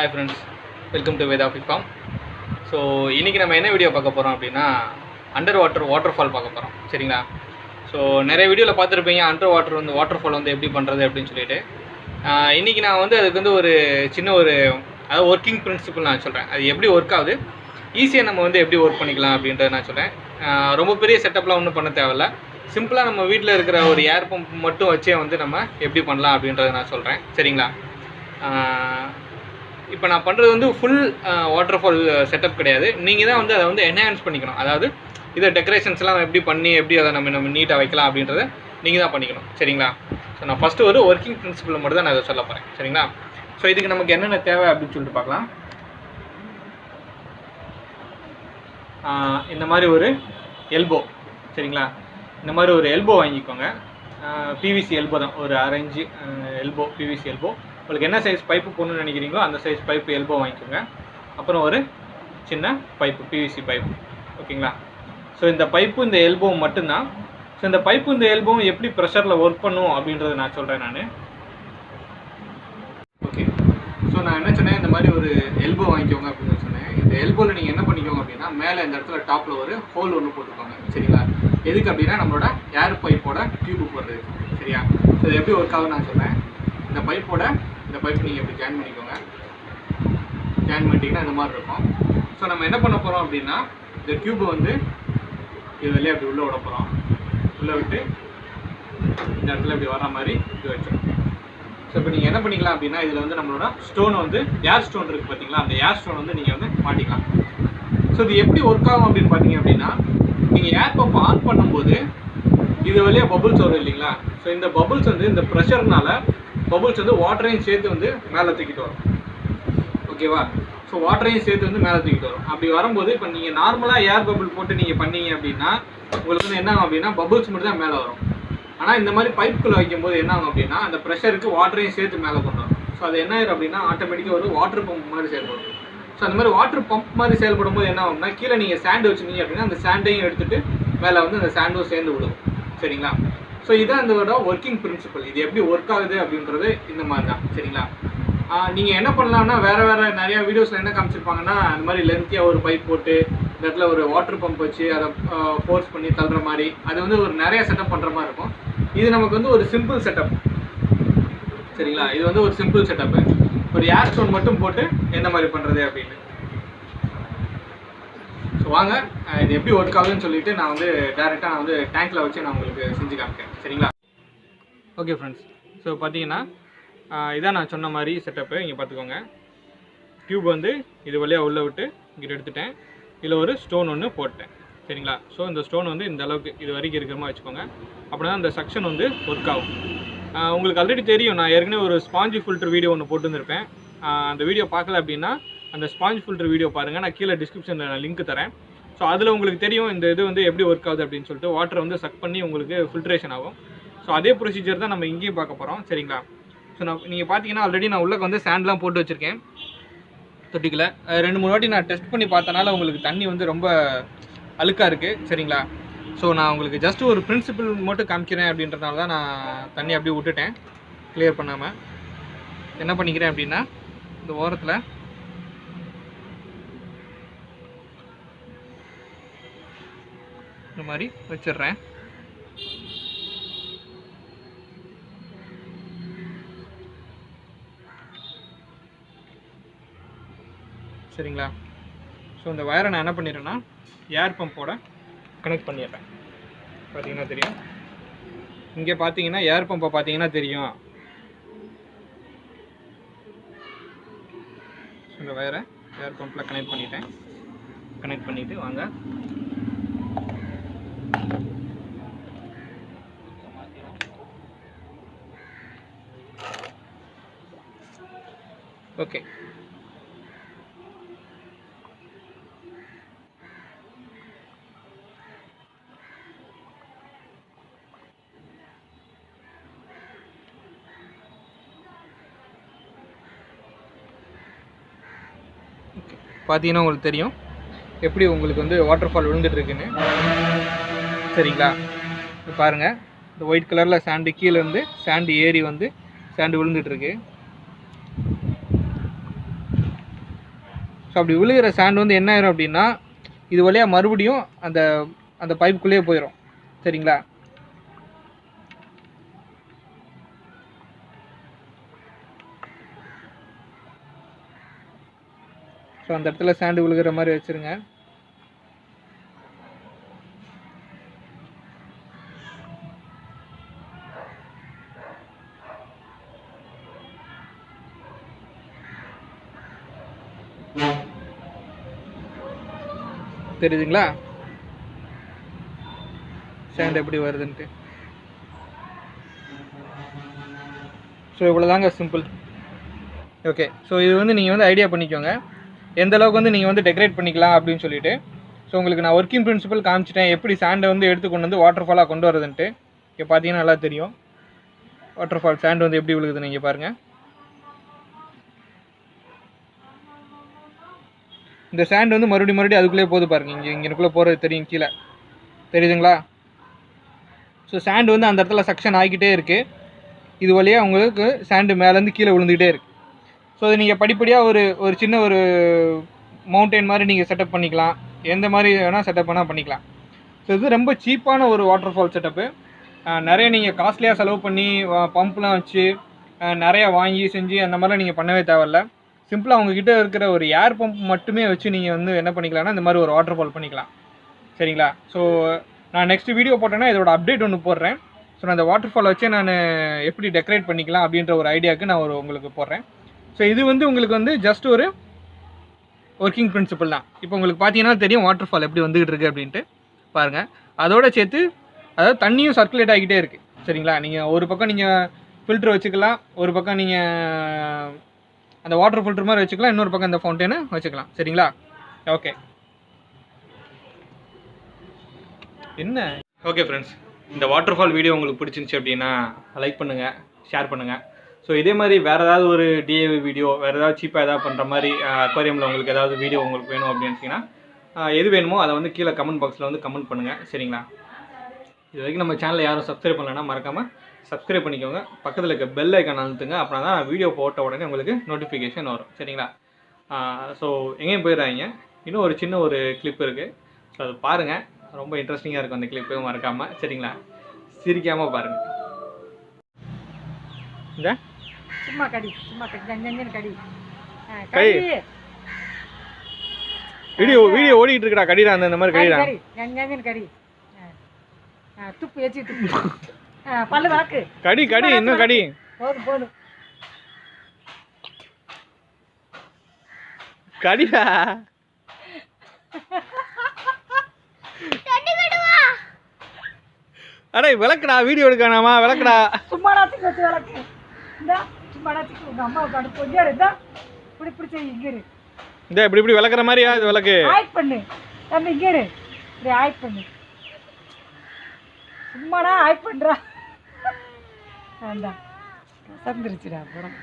Hi friends, welcome to Vedafi Farm. So இன்றைக்கி நம்ம என்ன வீடியோ பார்க்க போகிறோம் அப்படின்னா அண்டர் வாட்டர் ஃபால் பார்க்க போகிறோம். சரிங்களா? ஸோ நிறைய வீடியோவில் பார்த்துருப்பீங்க அண்டர் வாட்டர் ஃபால் வந்து எப்படி பண்ணுறது அப்படின்னு சொல்லிட்டு. இன்றைக்கி நான் வந்து அதுக்கு வந்து ஒரு சின்ன அதாவது ஒர்க்கிங் பிரின்சிபல் நான் சொல்கிறேன். அது எப்படி ஒர்க் ஆகுது, ஈஸியாக நம்ம வந்து எப்படி ஒர்க் பண்ணிக்கலாம் அப்படின்றத நான் சொல்கிறேன். ரொம்ப பெரிய செட்டப்லாம் ஒன்றும் பண்ண தேவையில்ல. சிம்பிளாக நம்ம வீட்டில் இருக்கிற ஒரு ஏர் பம்ப் மட்டும் வச்சே வந்து நம்ம எப்படி பண்ணலாம் அப்படின்றத நான் சொல்கிறேன். சரிங்களா? இப்போ நான் பண்ணுறது வந்து ஃபுல் வாட்டர் ஃபால் செட்டப் கிடையாது. நீங்கள் தான் வந்து அதை வந்து என்ஹான்ஸ் பண்ணிக்கணும். அதாவது இதை டெக்கரேஷன்ஸ்லாம் எப்படி பண்ணி எப்படி அதை நம்ம நீட்டாக வைக்கலாம் அப்படின்றத நீங்கள் தான் பண்ணிக்கணும். சரிங்களா? ஸோ நான் ஃபஸ்ட்டு ஒரு ஒர்க்கிங் பிரின்சிபல் மட்டும் தான் நான் இதை சொல்ல போகிறேன். சரிங்களா? ஸோ இதுக்கு நமக்கு என்னென்ன தேவை அப்படின்னு சொல்லிட்டு பார்க்கலாம். இந்த மாதிரி ஒரு எல்போ. சரிங்களா? இந்த மாதிரி ஒரு எல்போ வாங்கிக்கோங்க. பிவிசி எல்போ தான், ஒரு 1/2 இன்ச்சு எல்போ, பிவிசி எல்போ. உங்களுக்கு என்ன சைஸ் பைப்பு போடணும்னு நினைக்கிறீங்களோ அந்த சைஸ் பைப்பு எல்போ வாங்கிக்கோங்க. அப்புறம் ஒரு சின்ன பைப்பு, பிவிசி பைப்பு. ஓகேங்களா? ஸோ இந்த பைப்பு இந்த எல்போவும் மட்டும்தான். ஸோ இந்த பைப்பு இந்த எல்போவும் எப்படி ப்ரெஷரில் ஒர்க் பண்ணும் அப்படின்றத நான் சொல்கிறேன் நான். ஓகே, ஸோ நான் என்ன சொன்னேன், இந்த மாதிரி ஒரு எல்போ வாங்கிக்கோங்க அப்படின்னு சொன்னேன். இந்த எல்போவில் நீங்கள் என்ன பண்ணிக்கோங்க அப்படின்னா, மேலே இந்த இடத்துல டாப்பில் ஒரு ஹோல் ஒன்று போட்டுக்கோங்க. சரிங்களா? எதுக்கு அப்படின்னா நம்மளோட ஏர் பைப்போட டியூப்பு போடுறது. சரியா? ஸோ இது எப்படி ஒர்க் ஆகுன்னு நான் சொல்கிறேன். இந்த பைப்பு நீங்கள் எப்படி ஜாயின் பண்ணிக்கோங்க. ஜாயின் பண்ணிட்டீங்கன்னா இந்த மாதிரி இருக்கும். ஸோ நம்ம என்ன பண்ண போகிறோம் அப்படின்னா, இந்த டியூப்பை வந்து இது வெளியே அப்படி உள்ளே விட போகிறோம். உள்ளே விட்டு இந்த இடத்துல இப்படி வர மாதிரி இது வச்சிடும். ஸோ இப்போ நீங்கள் என்ன பண்ணிக்கலாம் அப்படின்னா, இதில் வந்து நம்மளோட ஸ்டோன் வந்து ஏர் ஸ்டோன் இருக்குது பார்த்தீங்களா, அந்த ஏர் ஸ்டோன் வந்து நீங்கள் வந்து மாட்டிக்கலாம். ஸோ இது எப்படி ஒர்க் ஆகும் அப்படின்னு பார்த்தீங்க அப்படின்னா, நீங்கள் ஏர் பம்ப் ஆன் பண்ணும்போது இது வழியாக பபுள்ஸ் வரும் இல்லைங்களா. ஸோ இந்த பபுள்ஸ் வந்து இந்த ப்ரெஷர்னால பபுள்ஸ் வந்து வாட்டரையும் சேர்த்து வந்து மேலே தூக்கிட்டு வரும். ஓகேவா? ஸோ வாட்டரையும் சேர்த்து வந்து மேலே தூக்கிட்டு வரும். அப்படி வரும்போது இப்போ நீங்கள் நார்மலாக ஏர் பபுள் போட்டு நீங்கள் பண்ணீங்க அப்படின்னா உங்களுக்கு வந்து என்ன ஆகும் அப்படின்னா, பபுள்ஸ் மட்டும் தான் மேலே வரும். ஆனால் இந்த மாதிரி பைப்புக்குள்ளே வைக்கும்போது என்ன ஆகும் அப்படின்னா, அந்த ப்ரெஷருக்கு வாட்டரையும் சேர்த்து மேலே கொண்டு வரும். ஸோ அது என்ன ஆயிரும் அப்படின்னா, ஆட்டோமேட்டிக்காக ஒரு வாட்டர் பம்ப் மாதிரி செயல்படும். ஸோ அந்த மாதிரி வாட்டர் பம்ப் மாதிரி செயல்படும் போது என்ன ஆகும்னா, கீழே நீங்கள் சாண்டு வச்சுருந்தீங்க அப்படின்னா அந்த சாண்டையும் எடுத்துகிட்டு மேலே வந்து அந்த சாண்டும் சேர்ந்து விடும். சரிங்களா? ஸோ இதான் இதோட ஒர்க்கிங் பிரின்சிபல். இது எப்படி ஒர்க் ஆகுது அப்படின்றது இந்த மாதிரி தான். சரிங்களா? நீங்கள் என்ன பண்ணலாம்னா, வேறு நிறையா வீடியோஸில் என்ன காமிச்சிருப்பாங்கன்னா, அந்த மாதிரி லென்த்தியாக ஒரு பைப் போட்டு இந்த இடத்துல ஒரு வாட்டர் பம்ப் வச்சு அதை ஃபோர்ஸ் பண்ணி தள்ளுற மாதிரி, அது வந்து ஒரு நிறையா செட்டப் பண்ணுற மாதிரி இருக்கும். இது நமக்கு வந்து ஒரு சிம்பிள் செட்டப். சரிங்களா? இது வந்து ஒரு சிம்பிள் செட்டப்பு. ஒரு ஏர் ஸ்டோன் மட்டும் போட்டு என்ன மாதிரி பண்ணுறது அப்படின்னு. ஸோ வாங்க இது எப்படி ஒர்க் ஆகுதுன்னு சொல்லிட்டு நான் வந்து டேரெக்டாக நான் வந்து டேங்க்கில் வச்சு நான் உங்களுக்கு செஞ்சு காமிக்கிறேன். சரிங்களா? ஓகே ஃப்ரெண்ட்ஸ், ஸோ பார்த்தீங்கன்னா இதான் நான் சொன்ன மாதிரி செட்டப்பு. இங்கே பார்த்துக்கோங்க. டியூப் வந்து இது வழியாக உள்ளே விட்டு இங்கிட்ட எடுத்துட்டேன். இதில் ஒரு ஸ்டோன் ஒன்று போட்டேன். சரிங்களா? ஸோ இந்த ஸ்டோன் வந்து இந்த அளவுக்கு இது வரைக்கும் இருக்கிற மாதிரி வச்சுக்கோங்க. அப்படின்னா அந்த செக்ஷன் வந்து ஒர்க் ஆகும். உங்களுக்கு ஆல்ரெடி தெரியும், நான் ஏற்கனவே ஒரு ஸ்பாஞ்சு ஃபில்டர் வீடியோ ஒன்று போட்டுருந்துருப்பேன். அந்த வீடியோ பார்க்கல அப்படின்னா அந்த ஸ்பாஞ்ச் ஃபில்டர் வீடியோ பாருங்கள். நான் கீழே டிஸ்கிரிப்ஷனில் நான் லிங்க் தரேன். ஸோ அதில் உங்களுக்கு தெரியும் இந்த இது வந்து எப்படி ஒர்க் ஆகுது அப்படின்னு சொல்லிட்டு. வாட்டரை வந்து சக் பண்ணி உங்களுக்கு ஃபில்ட்ரேஷன் ஆகும். ஸோ அதே ப்ரொசீஜர் தான் நம்ம இங்கேயும் பார்க்க போகிறோம். சரிங்களா? ஸோ நீங்கள் பார்த்தீங்கன்னா ஆல்ரெடி நான் உள்ளே வந்து சாண்ட்லாம் போட்டு வச்சுருக்கேன் தொட்டிக்கில். 2-3 வாட்டி நான் டெஸ்ட் பண்ணி பார்த்தனால உங்களுக்கு தண்ணி வந்து ரொம்ப அழுக்காக இருக்குது. சரிங்களா? ஸோ நான் உங்களுக்கு ஜஸ்ட் ஒரு பிரின்சிபல் மட்டும் காமிக்கிறேன் அப்படின்றதுனால தான் நான் தண்ணி அப்படியே விட்டுட்டேன் கிளியர் பண்ணாமல். என்ன பண்ணிக்கிறேன் அப்படின்னா, இந்த ஓரத்தில் இந்த மாதிரி வச்சிடுறேன். சரிங்களா? ஸோ இந்த வயரை நான் என்ன பண்ணிடுறேன்னா ஏர் பம்போட கனெக்ட் பண்ணிடுறேன். பார்த்தீங்கன்னா தெரியும், இங்கே பார்த்தீங்கன்னா ஏர் பம்பை பார்த்தீங்கன்னா தெரியும். இந்த வயரை ஏர் பம்பில் கனெக்ட் பண்ணிட்டேன். கனெக்ட் பண்ணிவிட்டு வாங்க ஓகே. பார்த்தீங்கன்னா உங்களுக்கு தெரியும் எப்படி உங்களுக்கு வந்து வாட்டர் ஃபால் விழுந்துட்டுருக்குன்னு. சரிங்களா? இப்போ பாருங்கள், இந்த ஒயிட் கலரில் சாண்டு கீழே இருந்து சாண்டு ஏறி வந்து சாண்டு விழுந்துட்டுருக்கு. ஸோ அப்படி விழுகிற சாண்ட் வந்து என்ன ஆயிரும் அப்படின்னா இது வழியாக மறுபடியும் அந்த பைப்புக்குள்ளேயே போயிடும். சரிங்களா? ஸோ அந்த இடத்துல சாண்டு விழுகிற மாதிரி வச்சுருங்க. தெரியுதுங்களா சாண்ட் எப்படி வருதுன்ட்டு? ஸோ இவ்வளோதாங்க, சிம்பிள். ஓகே, ஸோ இது வந்து நீங்கள் வந்து ஐடியா பண்ணிக்கோங்க எந்த அளவுக்கு வந்து நீங்கள் வந்து டெக்கரேட் பண்ணிக்கலாம் அப்படின்னு சொல்லிட்டு. ஸோ உங்களுக்கு நான் ஒர்க்கிங் பிரின்சிபல் காமிச்சிட்டேன், எப்படி சாண்டை வந்து எடுத்து கொண்டு வந்து வாட்டர் ஃபாலாக கொண்டு வரதுன்ட்டு. இப்போ பார்த்தீங்கன்னா நல்லா தெரியும் வாட்டர் ஃபால் சாண்ட் வந்து எப்படி விழுகுது. நீங்கள் பாருங்கள், இந்த சாண்ட் வந்து மறுபடியும் அதுக்குள்ளே போகுது பாருங்கள். இங்கேக்குள்ளே போகிறது தெரியும், கீழே தெரியுதுங்களா? ஸோ சாண்ட் வந்து அந்த இடத்துல சக்ஷன் ஆகிக்கிட்டே இருக்குது. இது வழியாக உங்களுக்கு சாண்டு மேலேருந்து கீழே விழுந்துக்கிட்டே இருக்குது. ஸோ அது நீங்கள் படிப்படியாக ஒரு சின்ன ஒரு மவுண்டெயின் மாதிரி நீங்கள் செட்டப் பண்ணிக்கலாம். எந்த மாதிரி வேணால் செட்டப் பண்ணால் பண்ணிக்கலாம். ஸோ இது ரொம்ப சீப்பான ஒரு வாட்டர் ஃபால் செட்டப்பு. நிறைய நீங்கள் காஸ்ட்லியாக செலவு பண்ணி பம்ப்லாம் வச்சு நிறையா வாங்கி செஞ்சு அந்த மாதிரிலாம் நீங்கள் பண்ணவே தேவையில்ல. சிம்பிளாக அவங்கக்கிட்ட இருக்கிற ஒரு ஏர் பம்ப் மட்டுமே வச்சு நீங்கள் வந்து என்ன பண்ணிக்கலாம்னா இந்த மாதிரி ஒரு வாட்டர் ஃபால் பண்ணிக்கலாம். சரிங்களா? ஸோ நான் நெக்ஸ்ட் வீடியோ போட்டேன்னா இதோட அப்டேட் ஒன்று போடுறேன். ஸோ நான் அந்த வாட்டர் ஃபால் வச்சு நான் எப்படி டெக்கரேட் பண்ணிக்கலாம் அப்படின்ற ஒரு ஐடியாவுக்கு நான் உங்களுக்கு போடுறேன். ஸோ இது வந்து உங்களுக்கு வந்து ஜஸ்ட் ஒரு ஒர்க்கிங் பிரின்சிபல் தான். இப்போ உங்களுக்கு பார்த்தீங்கன்னா தெரியும் வாட்டர் ஃபால் எப்படி வந்துகிட்டு இருக்குது அப்படின்ட்டு. பாருங்கள், அதோட சேர்த்து அதாவது தண்ணியும் சர்க்குலேட் ஆகிக்கிட்டே இருக்குது. சரிங்களா? நீங்கள் ஒரு பக்கம் நீங்கள் ஃபில்ட்ரு வச்சுக்கலாம், ஒரு பக்கம் நீங்கள் அந்த வாட்டர் ஃபில்ட்ரு மாதிரி வச்சுக்கலாம், இன்னொரு பக்கம் இந்த ஃபவுண்டெயினை வச்சுக்கலாம். சரிங்களா? ஓகே, என்ன ஓகே ஃப்ரெண்ட்ஸ், இந்த வாட்டர் ஃபால் வீடியோ உங்களுக்கு பிடிச்சிருந்துச்சி அப்படின்னா லைக் பண்ணுங்கள், ஷேர் பண்ணுங்கள். ஸோ இதே மாதிரி வேறு ஏதாவது ஒரு டிஏவி வீடியோ, வேறு ஏதாவது சீப்பாக ஏதாவது பண்ணுற மாதிரி அக்வாரியமில் உங்களுக்கு ஏதாவது வீடியோ உங்களுக்கு வேணும் அப்படின்னு நினச்சிங்கன்னா எது வேணுமோ அதை வந்து கீழே கமெண்ட் பாக்ஸில் வந்து கமெண்ட் பண்ணுங்கள். சரிங்களா? இது வரைக்கும் நம்ம சேனலை யாரும் சப்ஸ்கிரைப் பண்ணலைன்னா மறக்காமல் சப்ஸ்கிரைப் பண்ணிக்கோங்க. பக்கத்தில் இருக்க பெல் ஐக்கான் அழுத்துங்க, அப்படின்னா தான் வீடியோ போட்ட உடனே உங்களுக்கு நோட்டிஃபிகேஷன் வரும். சரிங்களா? ஸோ எங்கேயும் போயிடுறாங்க. இன்னும் ஒரு சின்ன ஒரு கிளிப் இருக்குது, ஸோ அது பாருங்கள், ரொம்ப இன்ட்ரெஸ்டிங்காக இருக்கும் அந்த கிளிப்பு, மறக்காமல். சரிங்களா? சிரிக்காமல் பாருங்கள். இந்த சும்மா கடி கடி வீடியோ ஓடிட்டு இருக்கடா, கடிடா அந்த மாதிரி கடிடா கடி துப்பு ஏச்சி துப்பு பல்லு வாக்கு கடி இன்னும் கடி போதும் கடிடா. அடே விளக்குடா, வீடியோ எடுக்கானாமா, விளக்குடா. சும்மா நாத்துக்கு வச்சு விளக்கு. இந்த சும்மா நாத்துக்கு உங்க அம்மாவுக்கு அடுப்பு இங்கே இருந்தா இப்படி செய்ய. இங்கே இரு, இந்த இப்படி விளக்குற மாதிரியா இது விளக்கு? ஆயிட் பண்ணு தம்பி, இங்கே இரு, இப்படி ஆயிட் பண்ணு. சும்மாடா ஆயிட் பண்றா. அந்த சந்திரிச்சுடா படம்.